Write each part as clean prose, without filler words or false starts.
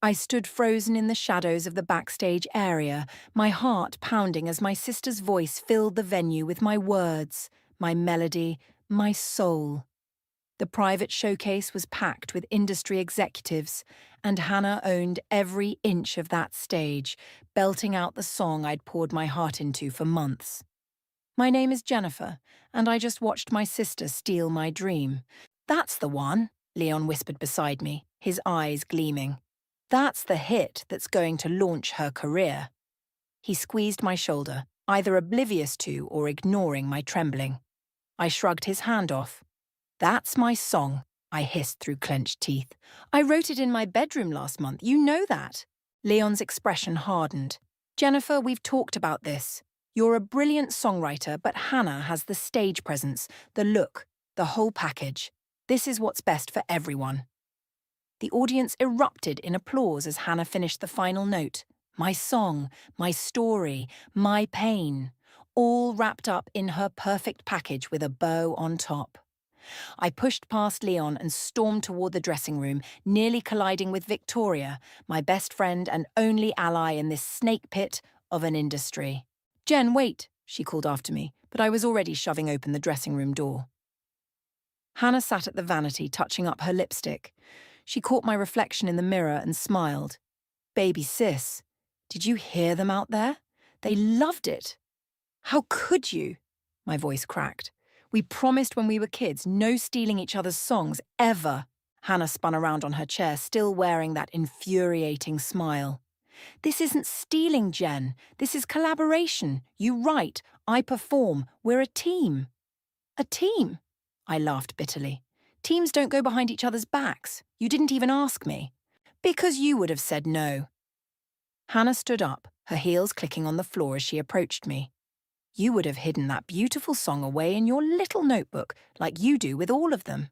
I stood frozen in the shadows of the backstage area, my heart pounding as my sister's voice filled the venue with my words, my melody, my soul. The private showcase was packed with industry executives, and Hannah owned every inch of that stage, belting out the song I'd poured my heart into for months. My name is Jennifer, and I just watched my sister steal my dream. That's the one, Leon whispered beside me, his eyes gleaming. That's the hit that's going to launch her career. He squeezed my shoulder, either oblivious to or ignoring my trembling. I shrugged his hand off. That's my song, I hissed through clenched teeth. I wrote it in my bedroom last month, you know that. Leon's expression hardened. Jennifer, we've talked about this. You're a brilliant songwriter, but Hannah has the stage presence, the look, the whole package. This is what's best for everyone. The audience erupted in applause as Hannah finished the final note. My song, my story, my pain, all wrapped up in her perfect package with a bow on top. I pushed past Leon and stormed toward the dressing room, nearly colliding with Victoria, my best friend and only ally in this snake pit of an industry. Jen, wait, she called after me, but I was already shoving open the dressing room door. Hannah sat at the vanity, touching up her lipstick. She caught my reflection in the mirror and smiled. Baby sis, did you hear them out there? They loved it. How could you? My voice cracked. We promised when we were kids, no stealing each other's songs, ever. Hannah spun around on her chair, still wearing that infuriating smile. This isn't stealing, Jen. This is collaboration. You write, I perform. We're a team. A team? I laughed bitterly. Teams don't go behind each other's backs. You didn't even ask me. Because you would have said no. Hannah stood up, her heels clicking on the floor as she approached me. You would have hidden that beautiful song away in your little notebook, like you do with all of them.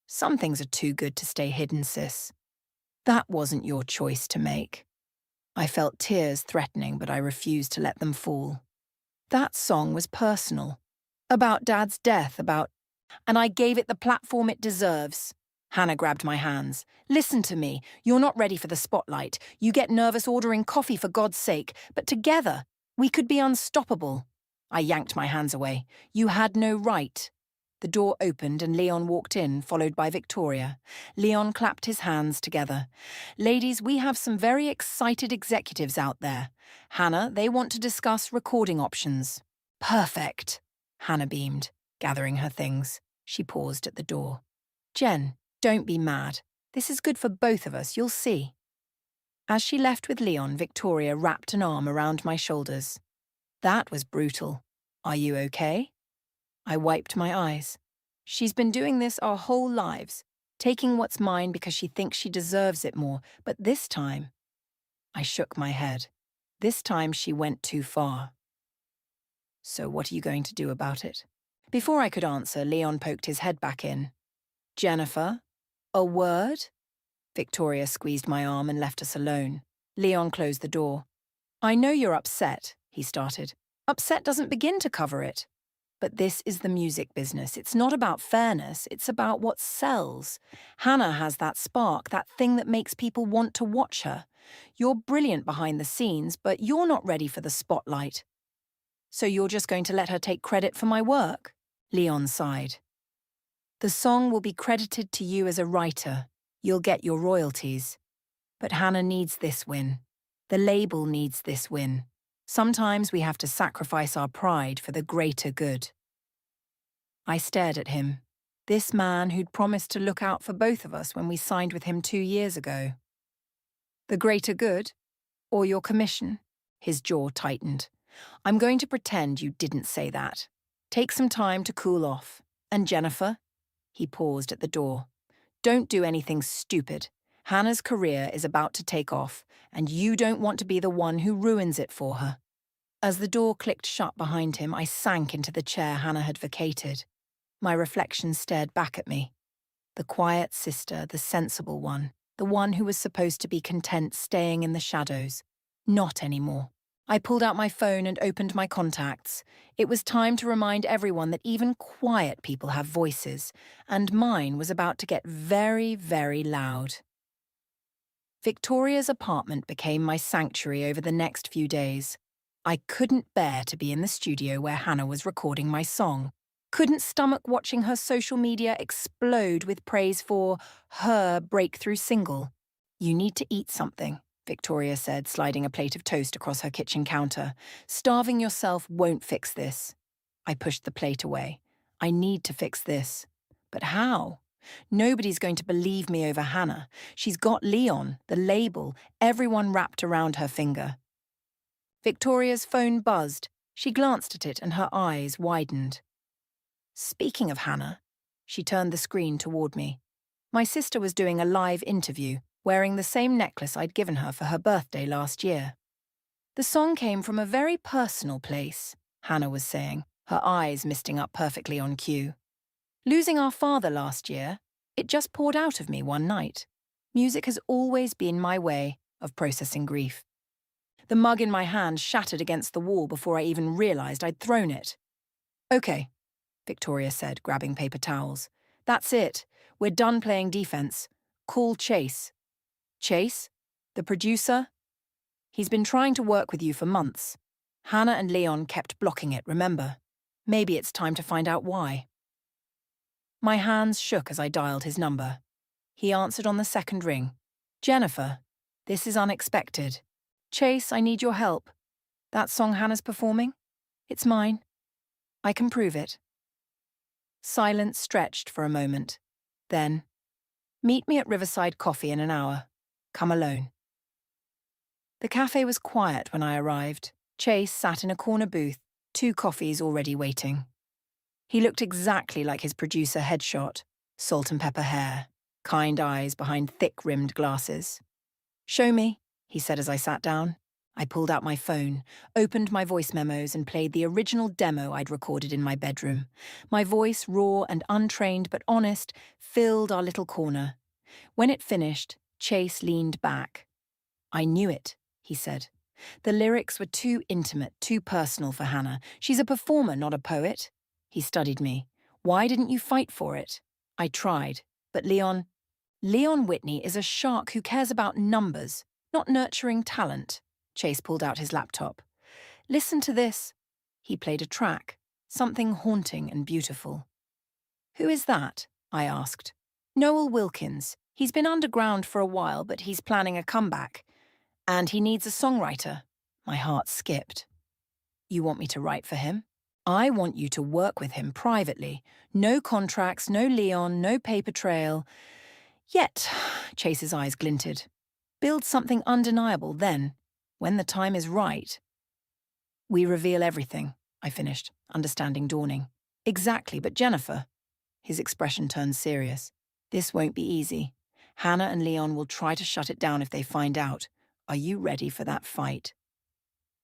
Some things are too good to stay hidden, sis. That wasn't your choice to make. I felt tears threatening, but I refused to let them fall. That song was personal. About Dad's death, and I gave it the platform it deserves. Hannah grabbed my hands. Listen to me. You're not ready for the spotlight. You get nervous ordering coffee for God's sake, but together, we could be unstoppable. I yanked my hands away. You had no right. The door opened and Leon walked in, followed by Victoria. Leon clapped his hands together. Ladies, we have some very excited executives out there. Hannah, they want to discuss recording options. Perfect. Hannah beamed, gathering her things. She paused at the door. Jen, don't be mad. This is good for both of us, you'll see. As she left with Leon, Victoria wrapped an arm around my shoulders. That was brutal. Are you okay? I wiped my eyes. She's been doing this our whole lives, taking what's mine because she thinks she deserves it more, but this time, I shook my head. This time she went too far. So what are you going to do about it? Before I could answer, Leon poked his head back in. Jennifer, a word? Victoria squeezed my arm and left us alone. Leon closed the door. I know you're upset, he started. Upset doesn't begin to cover it. But this is the music business. It's not about fairness, it's about what sells. Hannah has that spark, that thing that makes people want to watch her. You're brilliant behind the scenes, but you're not ready for the spotlight. So you're just going to let her take credit for my work? Leon sighed. The song will be credited to you as a writer. You'll get your royalties. But Hannah needs this win. The label needs this win. Sometimes we have to sacrifice our pride for the greater good. I stared at him, this man who'd promised to look out for both of us when we signed with him 2 years ago. The greater good? Or your commission? His jaw tightened. I'm going to pretend you didn't say that. Take some time to cool off. And Jennifer? He paused at the door. Don't do anything stupid. Hannah's career is about to take off, and you don't want to be the one who ruins it for her. As the door clicked shut behind him, I sank into the chair Hannah had vacated. My reflection stared back at me. The quiet sister, the sensible one, the one who was supposed to be content staying in the shadows. Not anymore. I pulled out my phone and opened my contacts. It was time to remind everyone that even quiet people have voices, and mine was about to get very, very loud. Victoria's apartment became my sanctuary over the next few days. I couldn't bear to be in the studio where Hannah was recording my song. Couldn't stomach watching her social media explode with praise for her breakthrough single. "You need to eat something," Victoria said, sliding a plate of toast across her kitchen counter. "Starving yourself won't fix this." I pushed the plate away. "I need to fix this." But how? Nobody's going to believe me over Hannah. She's got Leon, the label, everyone wrapped around her finger. Victoria's phone buzzed. She glanced at it and her eyes widened. "Speaking of Hannah," she turned the screen toward me. My sister was doing a live interview, wearing the same necklace I'd given her for her birthday last year. "The song came from a very personal place," Hannah was saying, her eyes misting up perfectly on cue. "Losing our father last year, it just poured out of me one night. Music has always been my way of processing grief." The mug in my hand shattered against the wall before I even realized I'd thrown it. "Okay," Victoria said, grabbing paper towels. "That's it. We're done playing defense. Call Chase." "Chase? The producer?" "He's been trying to work with you for months. Hannah and Leon kept blocking it, remember? Maybe it's time to find out why." My hands shook as I dialed his number. He answered on the second ring. "Jennifer, this is unexpected. Chase, I need your help. That song Hannah's performing? It's mine. I can prove it." Silence stretched for a moment. Then, "Meet me at Riverside Coffee in an hour. Come alone." The cafe was quiet when I arrived. Chase sat in a corner booth, 2 coffees already waiting. He looked exactly like his producer headshot, salt and pepper hair, kind eyes behind thick-rimmed glasses. "Show me," he said as I sat down. I pulled out my phone, opened my voice memos and played the original demo I'd recorded in my bedroom. My voice, raw and untrained but honest, filled our little corner. When it finished, Chase leaned back. "I knew it," he said. "The lyrics were too intimate, too personal for Hannah. She's a performer, not a poet." He studied me. "Why didn't you fight for it?" "I tried, but Leon Whitney is a shark who cares about numbers, not nurturing talent." Chase pulled out his laptop. "Listen to this." He played a track, something haunting and beautiful. "Who is that?" I asked. "Noel Wilkins. He's been underground for a while, but he's planning a comeback. And he needs a songwriter." My heart skipped. "You want me to write for him?" "I want you to work with him privately. No contracts, no Leon, no paper trail. Yet," Chase's eyes glinted, "build something undeniable then, when the time is right." "We reveal everything," I finished, understanding dawning. "Exactly, but Jennifer," his expression turned serious, "this won't be easy. Hannah and Leon will try to shut it down if they find out. Are you ready for that fight?"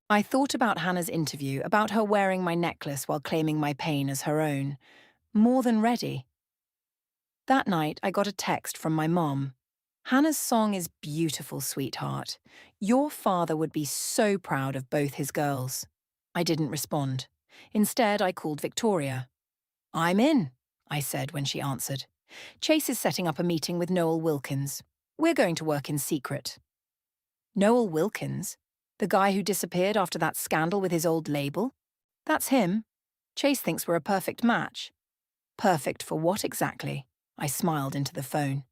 I thought about Hannah's interview, about her wearing my necklace while claiming my pain as her own. More than ready. That night, I got a text from my mom. "Hannah's song is beautiful, sweetheart. Your father would be so proud of both his girls." I didn't respond. Instead, I called Victoria. "I'm in," I said when she answered. "Chase is setting up a meeting with Noel Wilkins. We're going to work in secret." "Noel Wilkins? The guy who disappeared after that scandal with his old label?" "That's him. Chase thinks we're a perfect match." "Perfect for what exactly?" I smiled into the phone.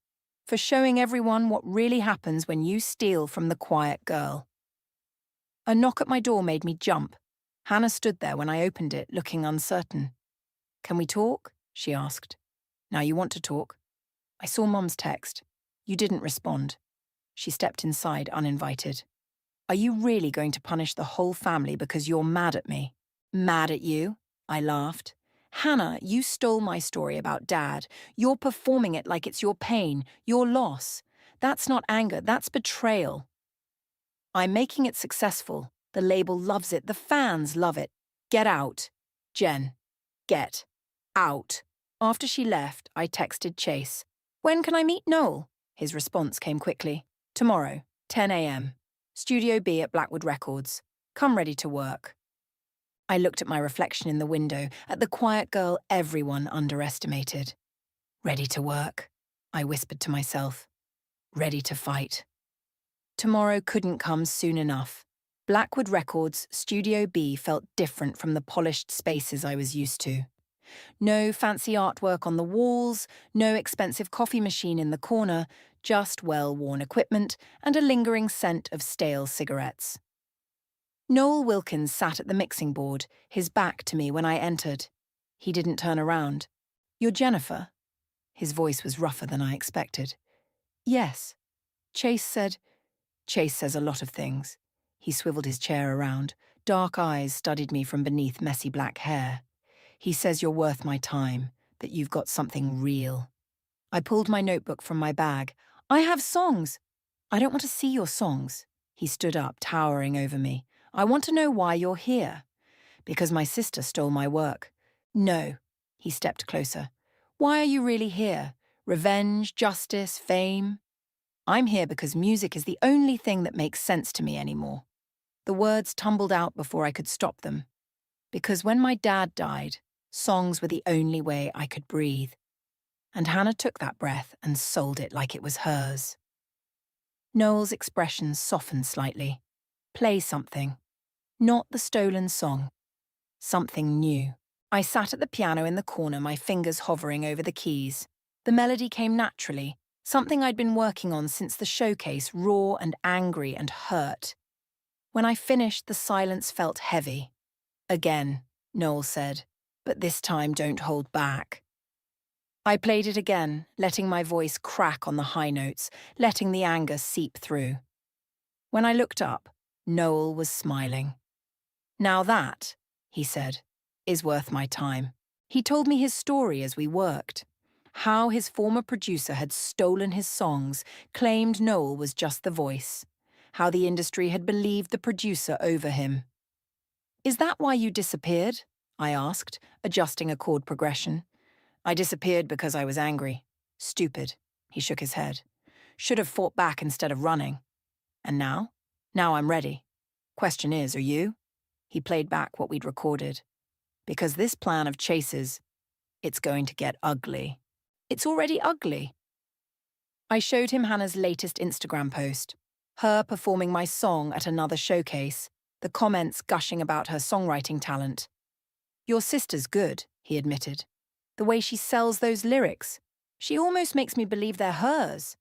"For showing everyone what really happens when you steal from the quiet girl." A knock at my door made me jump. Hannah stood there when I opened it, looking uncertain. "Can we talk?" she asked. "Now you want to talk." "I saw Mum's text. You didn't respond." She stepped inside uninvited. "Are you really going to punish the whole family because you're mad at me?" "Mad at you?" I laughed. "Hannah, you stole my story about Dad. You're performing it like it's your pain, your loss. That's not anger, that's betrayal." "I'm making it successful. The label loves it, the fans love it. Get out. Jen, get out." After she left, I texted Chase. "When can I meet Noel?" His response came quickly. "Tomorrow, 10 a.m. Studio B at Blackwood Records. Come ready to work." I looked at my reflection in the window, at the quiet girl everyone underestimated. "Ready to work," I whispered to myself. "Ready to fight." Tomorrow couldn't come soon enough. Blackwood Records' Studio B felt different from the polished spaces I was used to. No fancy artwork on the walls, no expensive coffee machine in the corner, just well-worn equipment and a lingering scent of stale cigarettes. Noel Wilkins sat at the mixing board, his back to me when I entered. He didn't turn around. "You're Jennifer?" His voice was rougher than I expected. "Yes." Chase said. Chase says a lot of things. He swiveled his chair around. Dark eyes studied me from beneath messy black hair. "He says you're worth my time, that you've got something real." I pulled my notebook from my bag. "I have songs." "I don't want to see your songs." He stood up, towering over me. "I want to know why you're here." "Because my sister stole my work." "No." He stepped closer. "Why are you really here? Revenge, justice, fame?" "I'm here because music is the only thing that makes sense to me anymore." The words tumbled out before I could stop them. Because when my dad died, songs were the only way I could breathe. And Hannah took that breath and sold it like it was hers. Noel's expression softened slightly. "Play something." Not the stolen song. Something new. I sat at the piano in the corner, my fingers hovering over the keys. The melody came naturally, something I'd been working on since the showcase, raw and angry and hurt. When I finished, the silence felt heavy. "Again," Noel said, "but this time don't hold back." I played it again, letting my voice crack on the high notes, letting the anger seep through. When I looked up, Noel was smiling. "Now that," he said, "is worth my time." He told me his story as we worked. How his former producer had stolen his songs, claimed Noel was just the voice. How the industry had believed the producer over him. "Is that why you disappeared?" I asked, adjusting a chord progression. "I disappeared because I was angry. Stupid." He shook his head. "Should have fought back instead of running. And now? Now I'm ready. Question is, are you?" He played back what we'd recorded. "Because this plan of Chase's, it's going to get ugly." "It's already ugly." I showed him Hannah's latest Instagram post. Her performing my song at another showcase, the comments gushing about her songwriting talent. "Your sister's good," he admitted. "The way she sells those lyrics. She almost makes me believe they're hers.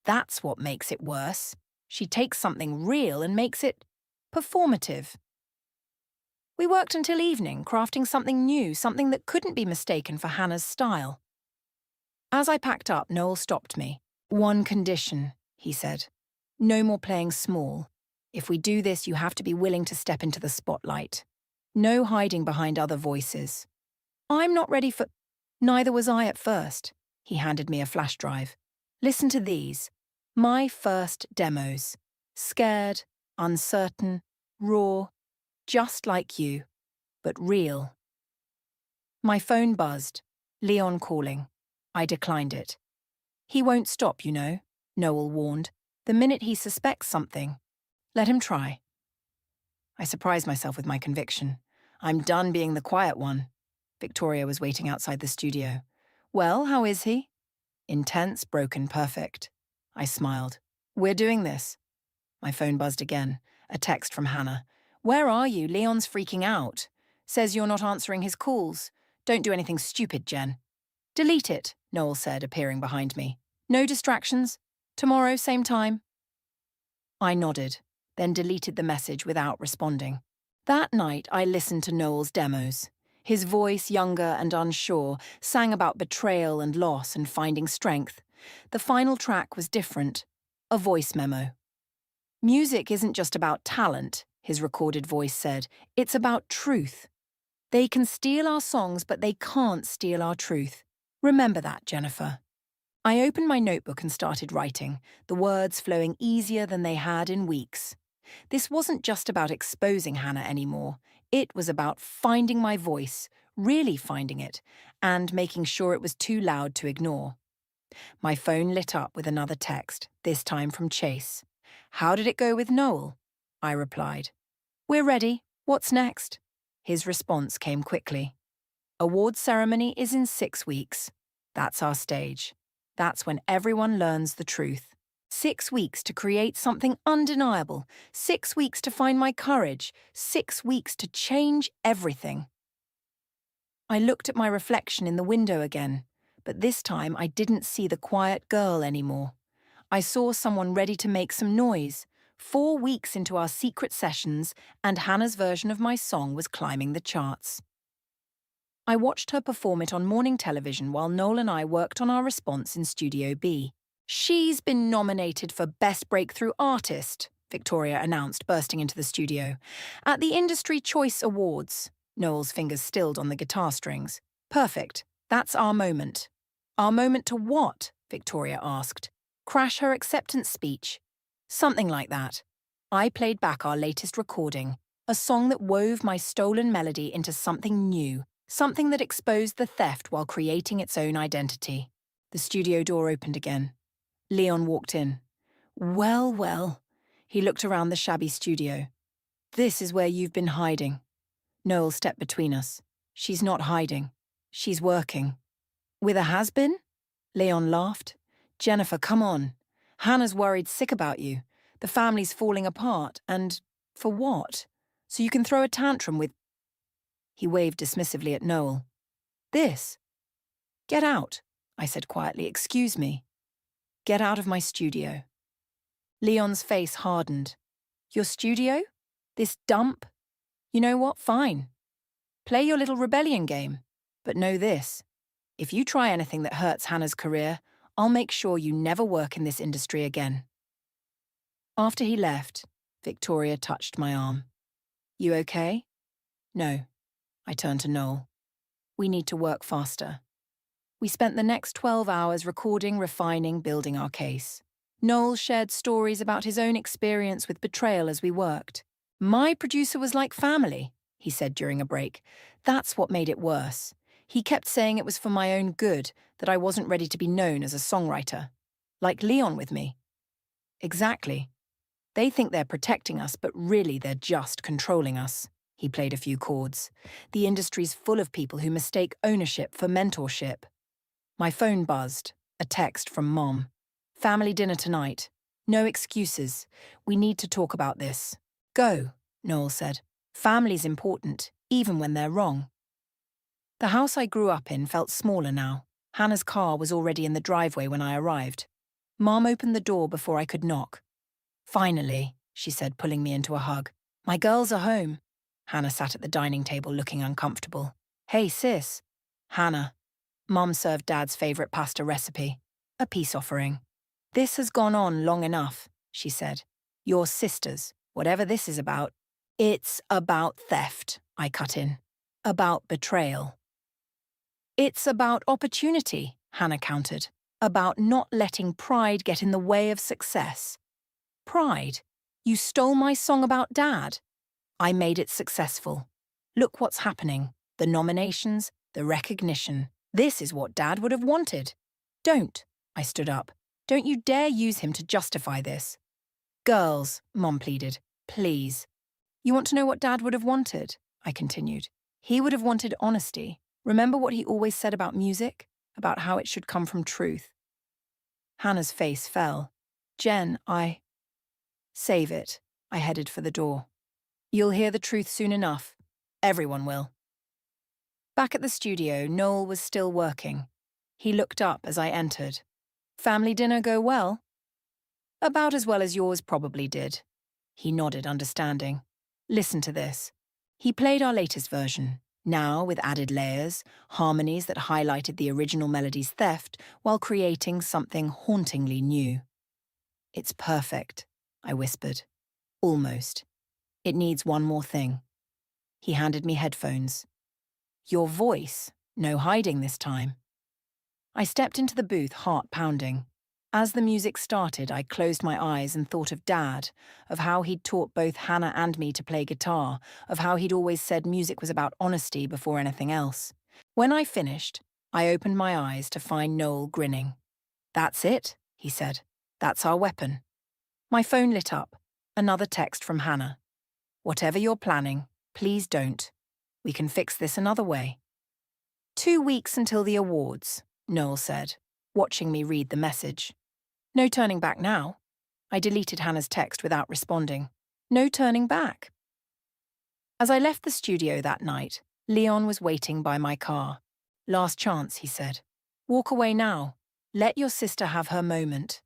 That's what makes it worse. She takes something real and makes it performative." We worked until evening, crafting something new, something that couldn't be mistaken for Hannah's style. As I packed up, Noel stopped me. "One condition," he said. "No more playing small. If we do this, you have to be willing to step into the spotlight. No hiding behind other voices." "I'm not ready for—" "Neither was I at first." He handed me a flash drive. "Listen to these. My first demos. Scared, uncertain, raw, just like you, but real." My phone buzzed. Leon calling. I declined it. "He won't stop, you know," Noel warned. "The minute he suspects something, let him try." I surprised myself with my conviction. I'm done being the quiet one. Victoria was waiting outside the studio. "Well, how is he?" "Intense, broken, perfect." I smiled. "We're doing this." My phone buzzed again. A text from Hannah. "Where are you? Leon's freaking out. Says you're not answering his calls. Don't do anything stupid, Jen." "Delete it," Noel said, appearing behind me. "No distractions. Tomorrow, same time." I nodded, then deleted the message without responding. That night, I listened to Noel's demos. His voice, younger and unsure, sang about betrayal and loss and finding strength. The final track was different. A voice memo. "Music isn't just about talent," his recorded voice said. "It's about truth. They can steal our songs, but they can't steal our truth. Remember that, Jennifer." I opened my notebook and started writing, the words flowing easier than they had in weeks. This wasn't just about exposing Hannah anymore. It was about finding my voice, really finding it, and making sure it was too loud to ignore. My phone lit up with another text, this time from Chase. "How did it go with Noel?" I replied. "We're ready. What's next?" His response came quickly. "Award ceremony is in 6 weeks. That's our stage. That's when everyone learns the truth." 6 weeks to create something undeniable. 6 weeks to find my courage. 6 weeks to change everything. I looked at my reflection in the window again, but this time I didn't see the quiet girl anymore. I saw someone ready to make some noise. 4 weeks into our secret sessions, and Hannah's version of my song was climbing the charts. I watched her perform it on morning television while Noel and I worked on our response in Studio B. "She's been nominated for Best Breakthrough Artist," Victoria announced, bursting into the studio. "At the Industry Choice Awards." Noel's fingers stilled on the guitar strings. "Perfect. That's our moment." "Our moment to what?" Victoria asked. "Crash her acceptance speech." "Something like that." I played back our latest recording, a song that wove my stolen melody into something new, something that exposed the theft while creating its own identity. The studio door opened again. Leon walked in. "Well, well." He looked around the shabby studio. "This is where you've been hiding." Noel stepped between us. "She's not hiding. She's working." "With a has-been?" Leon laughed. "Jennifer, come on. Hannah's worried sick about you. The family's falling apart, and for what? So you can throw a tantrum with—" He waved dismissively at Noel. "This." "Get out," I said quietly. "Excuse me." "Get out of my studio." Leon's face hardened. "Your studio? This dump? You know what? Fine. Play your little rebellion game. But know this. If you try anything that hurts Hannah's career, I'll make sure you never work in this industry again." After he left, Victoria touched my arm. "You okay?" "No." I turned to Noel. "We need to work faster." We spent the next 12 hours recording, refining, building our case. Noel shared stories about his own experience with betrayal as we worked. "My producer was like family," he said during a break. "That's what made it worse. He kept saying it was for my own good, that I wasn't ready to be known as a songwriter. Like Leon with me." "Exactly. They think they're protecting us, but really they're just controlling us." He played a few chords. "The industry's full of people who mistake ownership for mentorship." My phone buzzed. A text from Mom. "Family dinner tonight. No excuses. We need to talk about this." "Go," Noel said. "Family's important, even when they're wrong." The house I grew up in felt smaller now. Hannah's car was already in the driveway when I arrived. Mom opened the door before I could knock. "Finally," she said, pulling me into a hug. "My girls are home." Hannah sat at the dining table looking uncomfortable. "Hey, sis." "Hannah." Mom served Dad's favourite pasta recipe. A peace offering. "This has gone on long enough," she said. "Your sisters, whatever this is about." "It's about theft," I cut in. "About betrayal." "It's about opportunity," Hannah countered. "About not letting pride get in the way of success." "Pride? You stole my song about Dad?" "I made it successful. Look what's happening. The nominations, the recognition. This is what Dad would have wanted." "Don't," I stood up. "Don't you dare use him to justify this." "Girls," Mom pleaded, "please." "You want to know what Dad would have wanted?" I continued. "He would have wanted honesty. Remember what he always said about music? About how it should come from truth." Hannah's face fell. "Jen, Save it." I headed for the door. "You'll hear the truth soon enough. Everyone will." Back at the studio, Noel was still working. He looked up as I entered. "Family dinner go well?" "About as well as yours probably did." He nodded, understanding. "Listen to this." He played our latest version, now with added layers, harmonies that highlighted the original melody's theft while creating something hauntingly new. "It's perfect," I whispered. "Almost. It needs one more thing." He handed me headphones. "Your voice, no hiding this time." I stepped into the booth, heart pounding. As the music started, I closed my eyes and thought of Dad, of how he'd taught both Hannah and me to play guitar, of how he'd always said music was about honesty before anything else. When I finished, I opened my eyes to find Noel grinning. "That's it," he said. "That's our weapon." My phone lit up. Another text from Hannah. "Whatever you're planning, please don't. We can fix this another way." 2 weeks until the awards, Noel said, watching me read the message. "No turning back now. I deleted Hannah's text without responding. No turning back. As I left the studio that night, Leon was waiting by my car. Last chance, he said. Walk away now. Let your sister have her moment.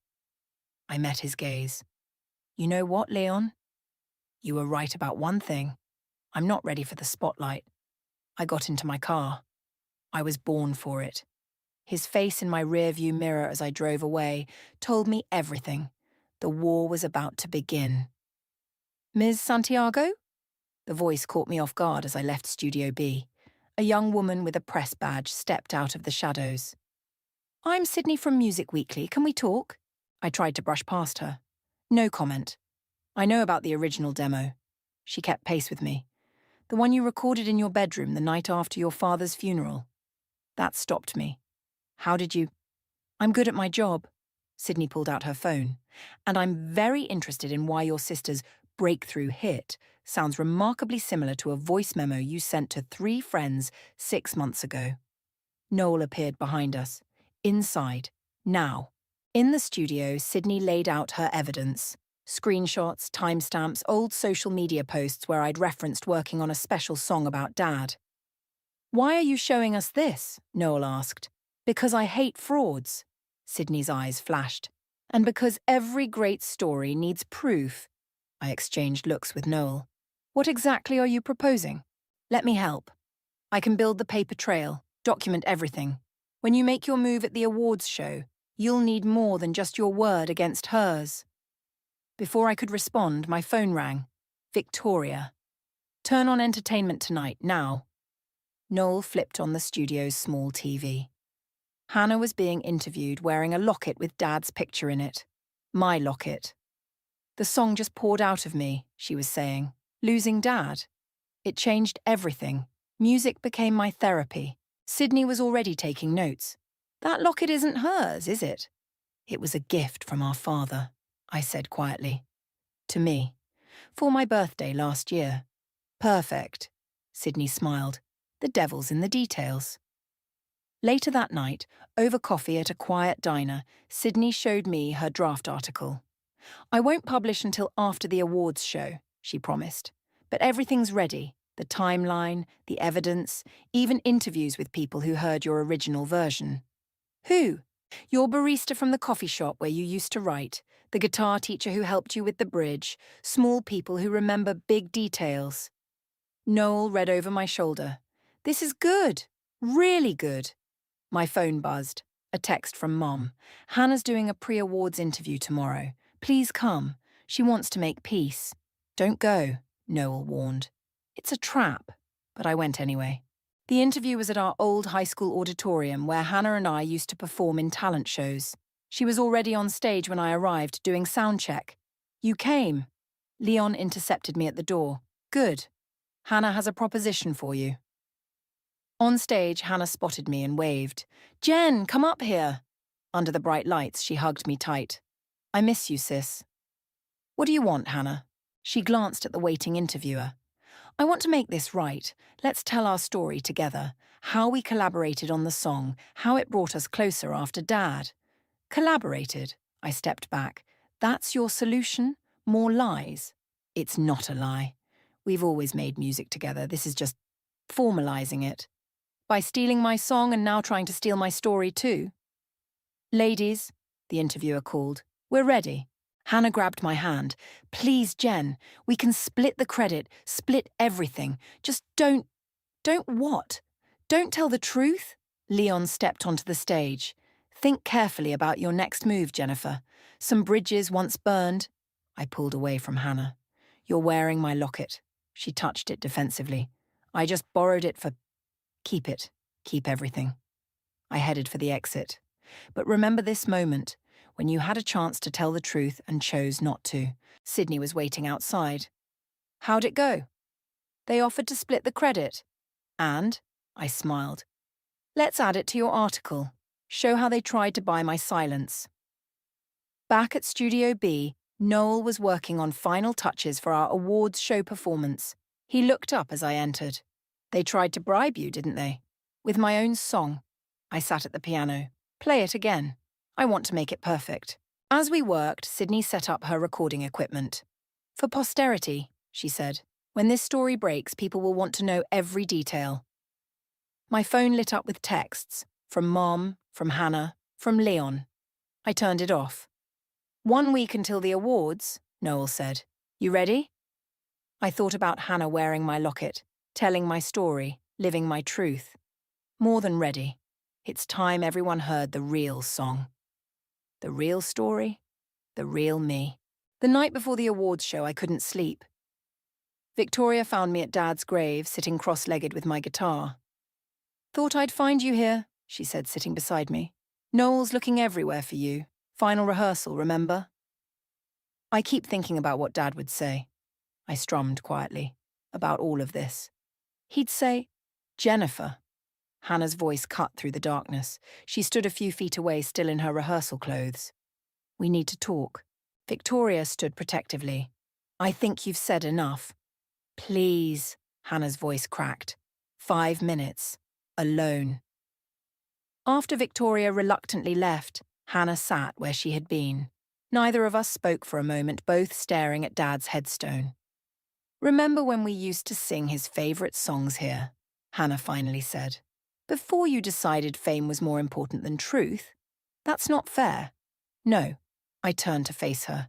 I met his gaze. You know what, Leon? You were right about one thing. I'm not ready for the spotlight. I got into my car. I was born for it. His face in my rearview mirror as I drove away told me everything. The war was about to begin. Ms. Santiago? The voice caught me off guard as I left Studio B. A young woman with a press badge stepped out of the shadows. I'm Sydney from Music Weekly. Can we talk? I tried to brush past her. No comment. I know about the original demo. She kept pace with me. The one you recorded in your bedroom the night after your father's funeral. That stopped me. How did you... I'm good at my job. Sydney pulled out her phone. And I'm very interested in why your sister's breakthrough hit sounds remarkably similar to a voice memo you sent to 3 friends 6 months ago. Noel appeared behind us. Inside. Now. In the studio, Sydney laid out her evidence. Screenshots, timestamps, old social media posts where I'd referenced working on a special song about Dad. Why are you showing us this? Noel asked. Because I hate frauds. Sydney's eyes flashed. And because every great story needs proof. I exchanged looks with Noel. What exactly are you proposing? Let me help. I can build the paper trail, document everything. When you make your move at the awards show, you'll need more than just your word against hers. Before I could respond, my phone rang. Victoria. Turn on entertainment tonight, now. Noel flipped on the studio's small TV. Hannah was being interviewed wearing a locket with Dad's picture in it. My locket. The song just poured out of me, she was saying. Losing Dad. It changed everything. Music became my therapy. Sydney was already taking notes. That locket isn't hers, is it? It was a gift from our father, I said quietly. To me. For my birthday last year. Perfect. Sydney smiled. The devil's in the details. Later that night, over coffee at a quiet diner, Sydney showed me her draft article. I won't publish until after the awards show, she promised. But everything's ready. The timeline, the evidence, even interviews with people who heard your original version. Who? Your barista from the coffee shop where you used to write, the guitar teacher who helped you with the bridge, small people who remember big details. Noel read over my shoulder. This is good. Really good. My phone buzzed. A text from Mom. Hannah's doing a pre-awards interview tomorrow. Please come. She wants to make peace. Don't go, Noel warned. It's a trap. But I went anyway. The interview was at our old high school auditorium where Hannah and I used to perform in talent shows. She was already on stage when I arrived, doing sound check. You came. Leon intercepted me at the door. Good. Hannah has a proposition for you. On stage, Hannah spotted me and waved. Jen, come up here. Under the bright lights, she hugged me tight. I miss you, sis. What do you want, Hannah? She glanced at the waiting interviewer. I want to make this right. Let's tell our story together. How we collaborated on the song, how it brought us closer after Dad. Collaborated? I stepped back. That's your solution? More lies? It's not a lie. We've always made music together. This is just formalizing it. By stealing my song and now trying to steal my story too. Ladies, the interviewer called, we're ready. Hannah grabbed my hand. Please, Jen, we can split the credit, split everything. Just don't what? Don't tell the truth? Leon stepped onto the stage. Think carefully about your next move, Jennifer. Some bridges once burned. I pulled away from Hannah. You're wearing my locket. She touched it defensively. I just borrowed it for... Keep it. Keep everything. I headed for the exit. But remember this moment, when you had a chance to tell the truth and chose not to. Sydney was waiting outside. How'd it go? They offered to split the credit. And? I smiled. Let's add it to your article. Show how they tried to buy my silence. Back at Studio B, Noel was working on final touches for our awards show performance. He looked up as I entered. They tried to bribe you, didn't they? With my own song. I sat at the piano. Play it again. I want to make it perfect. As we worked, Sydney set up her recording equipment. For posterity, she said. When this story breaks, people will want to know every detail. My phone lit up with texts, from Mom, from Hannah, from Leon. I turned it off. 1 week until the awards, Noel said. You ready? I thought about Hannah wearing my locket, telling my story, living my truth. More than ready. It's time everyone heard the real song. The real story, the real me. The night before the awards show, I couldn't sleep. Victoria found me at Dad's grave, sitting cross-legged with my guitar. Thought I'd find you here, she said, sitting beside me. Noel's looking everywhere for you. Final rehearsal, remember? I keep thinking about what Dad would say. I strummed quietly, about all of this. He'd say, Jennifer. Hannah's voice cut through the darkness. She stood a few feet away, still in her rehearsal clothes. We need to talk. Victoria stood protectively. I think you've said enough. Please, Hannah's voice cracked. 5 minutes. Alone. After Victoria reluctantly left, Hannah sat where she had been. Neither of us spoke for a moment, both staring at Dad's headstone. Remember when we used to sing his favourite songs here? Hannah finally said. Before you decided fame was more important than truth? That's not fair. No. I turned to face her.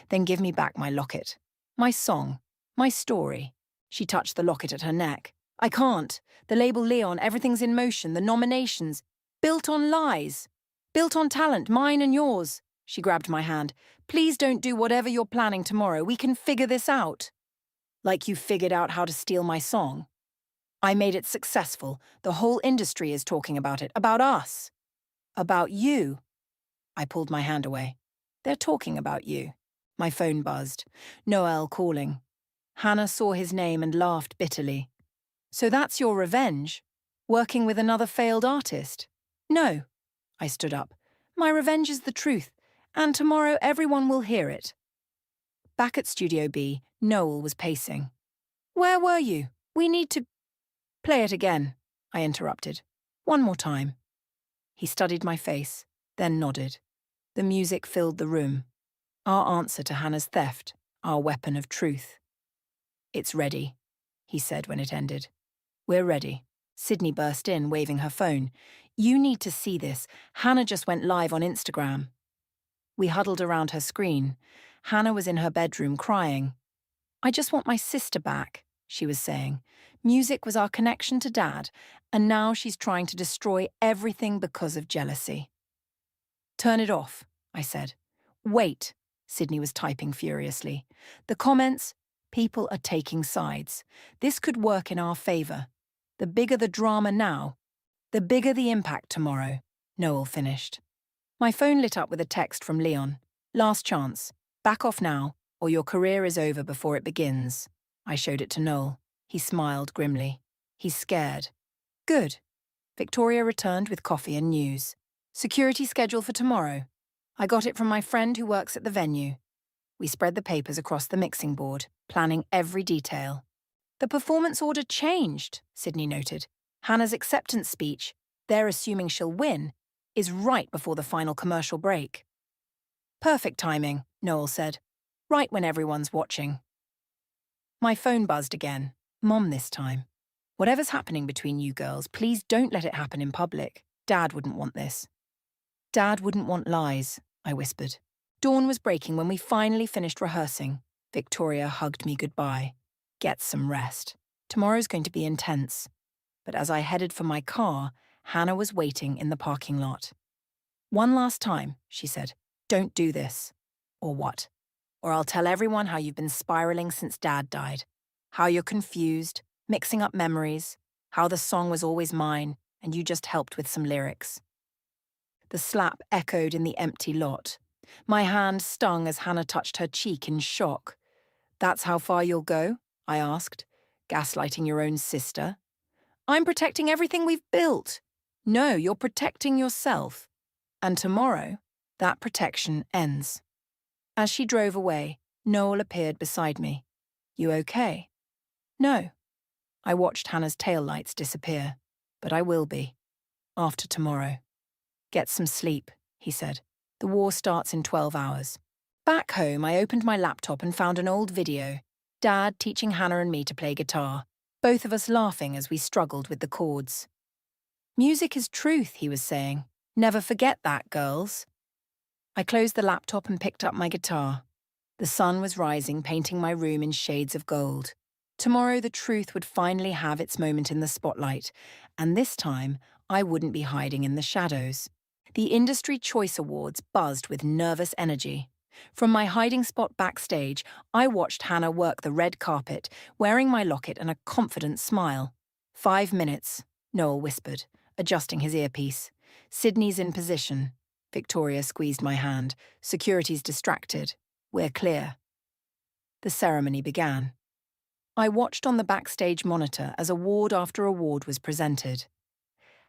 Then give me back my locket. My song. My story. She touched the locket at her neck. I can't. The label Leon, everything's in motion, the nominations. Built on lies. Built on talent, mine and yours. She grabbed my hand. Please don't do whatever you're planning tomorrow. We can figure this out. Like you figured out how to steal my song. I made it successful. The whole industry is talking about it. About us. About you. I pulled my hand away. They're talking about you. My phone buzzed. Noel calling. Hannah saw his name and laughed bitterly. So that's your revenge? Working with another failed artist? No. I stood up. My revenge is the truth, and tomorrow everyone will hear it. Back at Studio B, Noel was pacing. Where were you? We need to... Play it again, I interrupted. One more time. He studied my face, then nodded. The music filled the room. Our answer to Hannah's theft, our weapon of truth. It's ready, he said when it ended. We're ready. Sydney burst in, waving her phone. You need to see this. Hannah just went live on Instagram. We huddled around her screen. Hannah was in her bedroom crying. I just want my sister back, she was saying. Music was our connection to Dad, and now she's trying to destroy everything because of jealousy. Turn it off, I said. Wait, Sydney was typing furiously. The comments, people are taking sides. This could work in our favour. The bigger the drama now, the bigger the impact tomorrow, Noel finished. My phone lit up with a text from Leon. Last chance. Back off now, or your career is over before it begins. I showed it to Noel. He smiled grimly. He's scared. Good. Victoria returned with coffee and news. Security schedule for tomorrow. I got it from my friend who works at the venue. We spread the papers across the mixing board, planning every detail. The performance order changed, Sydney noted. Hannah's acceptance speech, they're assuming she'll win, is right before the final commercial break. Perfect timing, Noel said. Right when everyone's watching. My phone buzzed again. Mom this time. Whatever's happening between you girls, please don't let it happen in public. Dad wouldn't want this. Dad wouldn't want lies, I whispered. Dawn was breaking when we finally finished rehearsing. Victoria hugged me goodbye. Get some rest. Tomorrow's going to be intense. But as I headed for my car, Hannah was waiting in the parking lot. One last time, she said. Don't do this. Or what? Or I'll tell everyone how you've been spiraling since Dad died. How you're confused, mixing up memories, how the song was always mine, and you just helped with some lyrics. The slap echoed in the empty lot. My hand stung as Hannah touched her cheek in shock. That's how far you'll go? I asked. Gaslighting your own sister? I'm protecting everything we've built. No, you're protecting yourself. And tomorrow, that protection ends. As she drove away, Noel appeared beside me. You okay? No. I watched Hannah's taillights disappear. But I will be. After tomorrow. Get some sleep, he said. The war starts in 12 hours. Back home, I opened my laptop and found an old video. Dad teaching Hannah and me to play guitar, both of us laughing as we struggled with the chords. Music is truth, he was saying. Never forget that, girls. I closed the laptop and picked up my guitar. The sun was rising, painting my room in shades of gold. Tomorrow the truth would finally have its moment in the spotlight, and this time I wouldn't be hiding in the shadows. The Industry Choice Awards buzzed with nervous energy. From my hiding spot backstage, I watched Hannah work the red carpet, wearing my locket and a confident smile. 5 minutes, Noel whispered, adjusting his earpiece. Sydney's in position. Victoria squeezed my hand. Security's distracted. We're clear. The ceremony began. I watched on the backstage monitor as award after award was presented.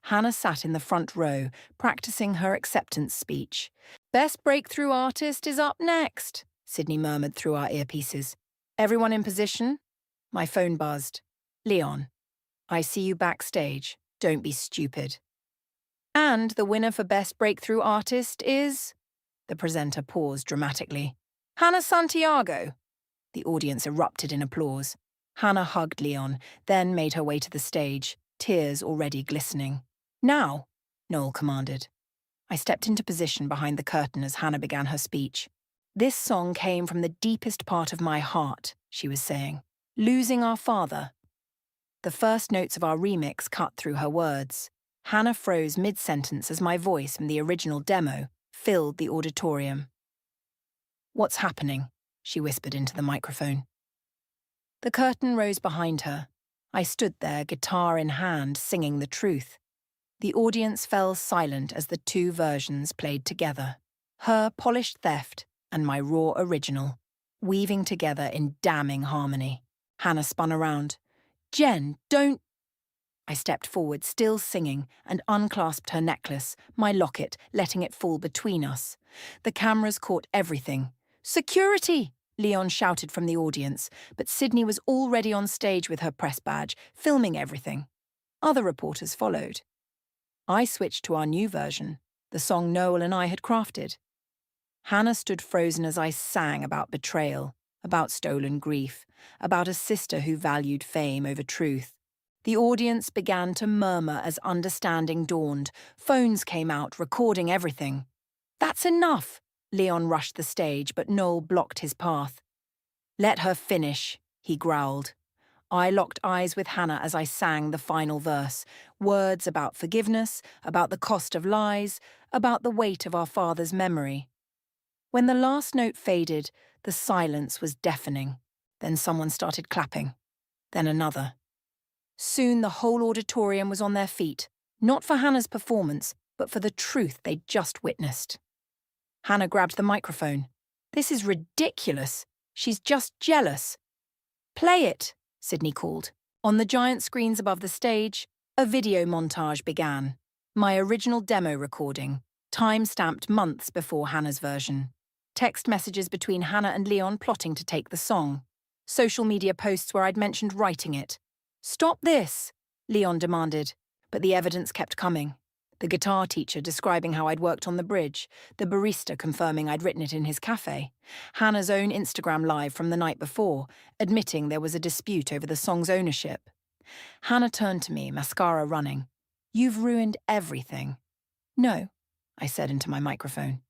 Hannah sat in the front row, practicing her acceptance speech. Best Breakthrough Artist is up next, Sydney murmured through our earpieces. Everyone in position? My phone buzzed. Leon, I see you backstage. Don't be stupid. And the winner for Best Breakthrough Artist is... The presenter paused dramatically. Hannah Santiago. The audience erupted in applause. Hannah hugged Leon, then made her way to the stage, tears already glistening. Now, Noel commanded. I stepped into position behind the curtain as Hannah began her speech. This song came from the deepest part of my heart, she was saying. Losing our father. The first notes of our remix cut through her words. Hannah froze mid-sentence as my voice from the original demo filled the auditorium. What's happening? She whispered into the microphone. The curtain rose behind her. I stood there, guitar in hand, singing the truth. The audience fell silent as the two versions played together. Her polished theft and my raw original, weaving together in damning harmony. Hannah spun around. Jen, don't... I stepped forward, still singing, and unclasped her necklace, my locket, letting it fall between us. The cameras caught everything. Security! Leon shouted from the audience, but Sydney was already on stage with her press badge, filming everything. Other reporters followed. I switched to our new version, the song Noel and I had crafted. Hannah stood frozen as I sang about betrayal, about stolen grief, about a sister who valued fame over truth. The audience began to murmur as understanding dawned. Phones came out, recording everything. That's enough! Leon rushed the stage, but Noel blocked his path. Let her finish, he growled. I locked eyes with Hannah as I sang the final verse. Words about forgiveness, about the cost of lies, about the weight of our father's memory. When the last note faded, the silence was deafening. Then someone started clapping. Then another. Soon the whole auditorium was on their feet, not for Hannah's performance, but for the truth they'd just witnessed. Hannah grabbed the microphone. This is ridiculous. She's just jealous. Play it, Sydney called. On the giant screens above the stage, a video montage began. My original demo recording, time-stamped months before Hannah's version. Text messages between Hannah and Leon plotting to take the song. Social media posts where I'd mentioned writing it. Stop this, Leon demanded, but the evidence kept coming. The guitar teacher describing how I'd worked on the bridge, the barista confirming I'd written it in his cafe, Hannah's own Instagram live from the night before, admitting there was a dispute over the song's ownership. Hannah turned to me, mascara running. You've ruined everything. No, I said into my microphone.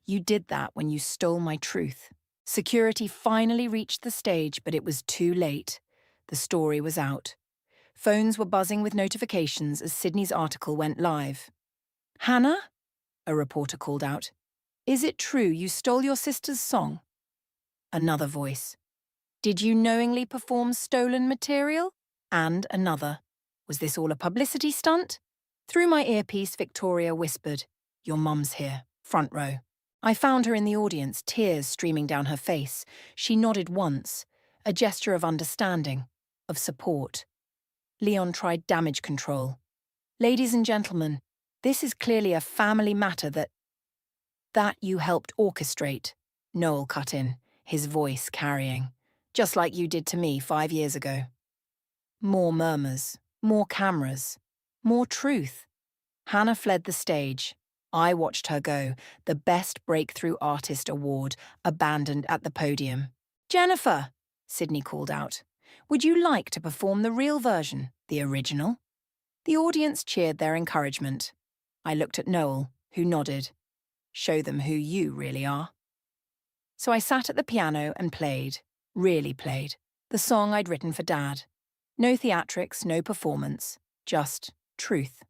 You did that when you stole my truth. Security finally reached the stage, but it was too late. The story was out. Phones were buzzing with notifications as Sydney's article went live. Hannah? A reporter called out. Is it true you stole your sister's song? Another voice. Did you knowingly perform stolen material? And another. Was this all a publicity stunt? Through my earpiece, Victoria whispered, Your mum's here, front row. I found her in the audience, tears streaming down her face. She nodded once, a gesture of understanding, of support. Leon tried damage control. Ladies and gentlemen, this is clearly a family matter that you helped orchestrate, Noel cut in, his voice carrying, just like you did to me 5 years ago. More murmurs, more cameras, more truth. Hannah fled the stage. I watched her go, the Best Breakthrough Artist Award, abandoned at the podium. "Jennifer," Sydney called out, "would you like to perform the real version, the original?" The audience cheered their encouragement. I looked at Noel, who nodded. "Show them who you really are." So I sat at the piano and played, really played, the song I'd written for Dad. No theatrics, no performance, just truth.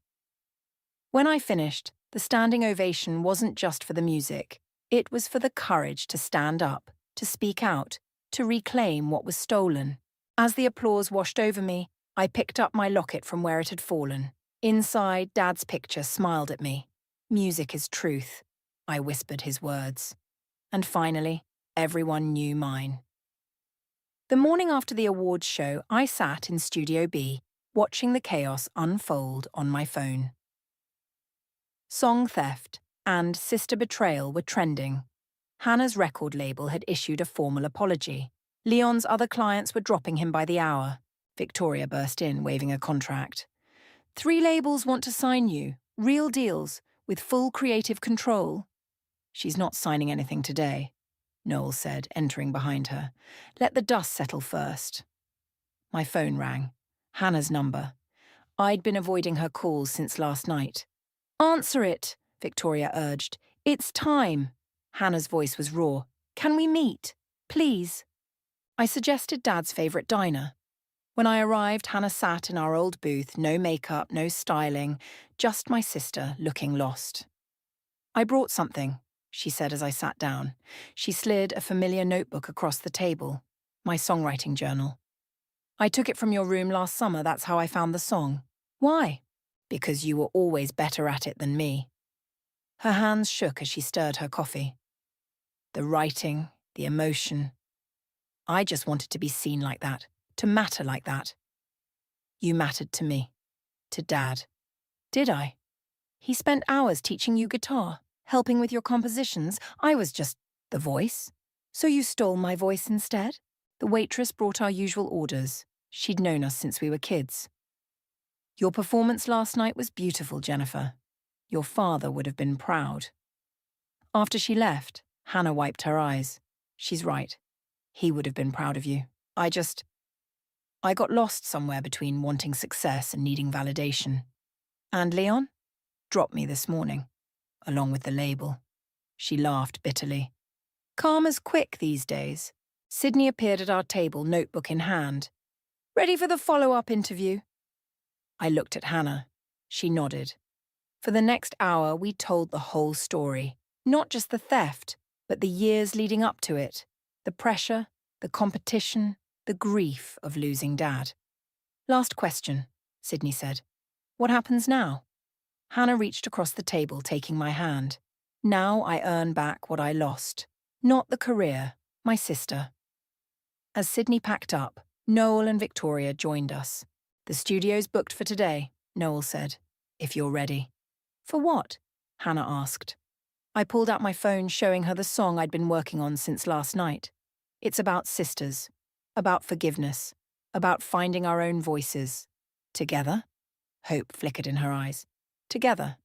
When I finished, the standing ovation wasn't just for the music. It was for the courage to stand up, to speak out, to reclaim what was stolen. As the applause washed over me, I picked up my locket from where it had fallen. Inside, Dad's picture smiled at me. "Music is truth," I whispered his words. And finally, everyone knew mine. The morning after the awards show, I sat in Studio B, watching the chaos unfold on my phone. Song theft and sister betrayal were trending. Hannah's record label had issued a formal apology. Leon's other clients were dropping him by the hour. Victoria burst in, waving a contract. "3 labels want to sign you, real deals, with full creative control." "She's not signing anything today," Noel said, entering behind her. "Let the dust settle first." My phone rang. Hannah's number. I'd been avoiding her calls since last night. "Answer it," Victoria urged. "It's time." Hannah's voice was raw. "Can we meet? Please?" I suggested Dad's favourite diner. When I arrived, Hannah sat in our old booth, no makeup, no styling, just my sister looking lost. "I brought something," she said as I sat down. She slid a familiar notebook across the table, my songwriting journal. "I took it from your room last summer, that's how I found the song." "Why?" "Because you were always better at it than me." Her hands shook as she stirred her coffee. The writing, the emotion. I just wanted to be seen like that, to matter like that. "You mattered to me, to Dad." "Did I? He spent hours teaching you guitar, helping with your compositions. I was just the voice. So you stole my voice instead?" The waitress brought our usual orders. She'd known us since we were kids. "Your performance last night was beautiful, Jennifer. Your father would have been proud." After she left, Hannah wiped her eyes. "She's right. He would have been proud of you. I got lost somewhere between wanting success and needing validation. And Leon? Dropped me this morning, along with the label." She laughed bitterly. "Karma's quick these days." Sydney appeared at our table, notebook in hand. "Ready for the follow-up interview?" I looked at Hannah. She nodded. For the next hour, we told the whole story. Not just the theft, but the years leading up to it. The pressure, the competition, the grief of losing Dad. "Last question," Sydney said. "What happens now?" Hannah reached across the table, taking my hand. "Now I earn back what I lost. Not the career, my sister." As Sydney packed up, Noel and Victoria joined us. "The studio's booked for today," Noel said. "If you're ready." "For what?" Hannah asked. I pulled out my phone, showing her the song I'd been working on since last night. It's about sisters, about forgiveness, about finding our own voices. Together? Hope flickered in her eyes. Together.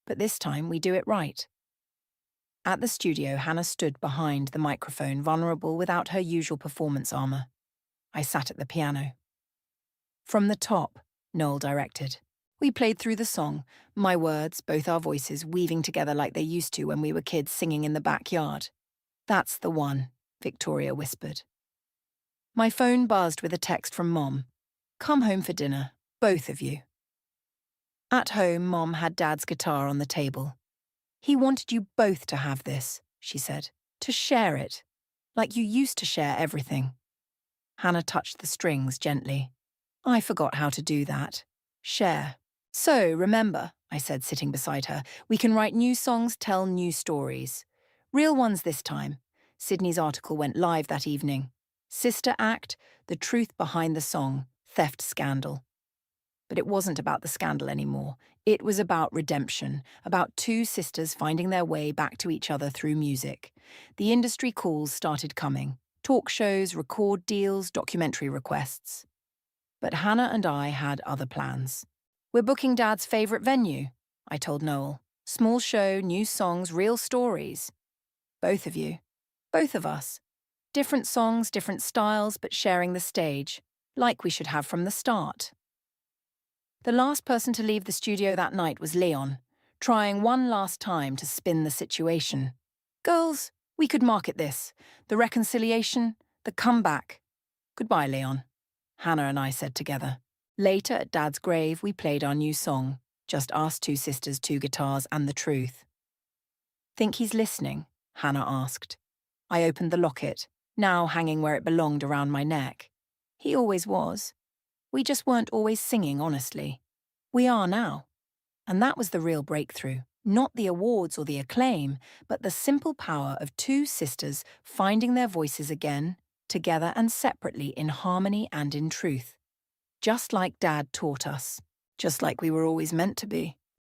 But this time we do it right. At the studio, Hannah stood behind the microphone, vulnerable without her usual performance armour. I sat at the piano. "From the top," Noel directed. We played through the song, my words, both our voices, weaving together like they used to when we were kids singing in the backyard. "That's the one," Victoria whispered. My phone buzzed with a text from Mom. "Come home for dinner, both of you." At home, Mom had Dad's guitar on the table. "He wanted you both to have this," she said, "to share it, like you used to share everything." Hannah touched the strings gently. "I forgot how to do that. Share." "So, remember," I said, sitting beside her, "we can write new songs, tell new stories. Real ones this time." Sydney's article went live that evening. Sister Act, the truth behind the song, theft scandal. But it wasn't about the scandal anymore. It was about redemption, about 2 sisters finding their way back to each other through music. The industry calls started coming. Talk shows, record deals, documentary requests. But Hannah and I had other plans. "We're booking Dad's favourite venue," I told Noel. Small show, new songs, real stories. Both of you. Both of us. Different songs, different styles, but sharing the stage, like we should have from the start. The last person to leave the studio that night was Leon, trying one last time to spin the situation. Girls, we could market this. The reconciliation, the comeback. Goodbye, Leon, Hannah and I said together. Later at Dad's grave, we played our new song, just us two sisters, two guitars, and the truth. Think he's listening? Hannah asked. I opened the locket, now hanging where it belonged around my neck. He always was. We just weren't always singing, honestly. We are now. And that was the real breakthrough. Not the awards or the acclaim, but the simple power of two sisters finding their voices again, together and separately in harmony and in truth. Just like Dad taught us. Just like we were always meant to be.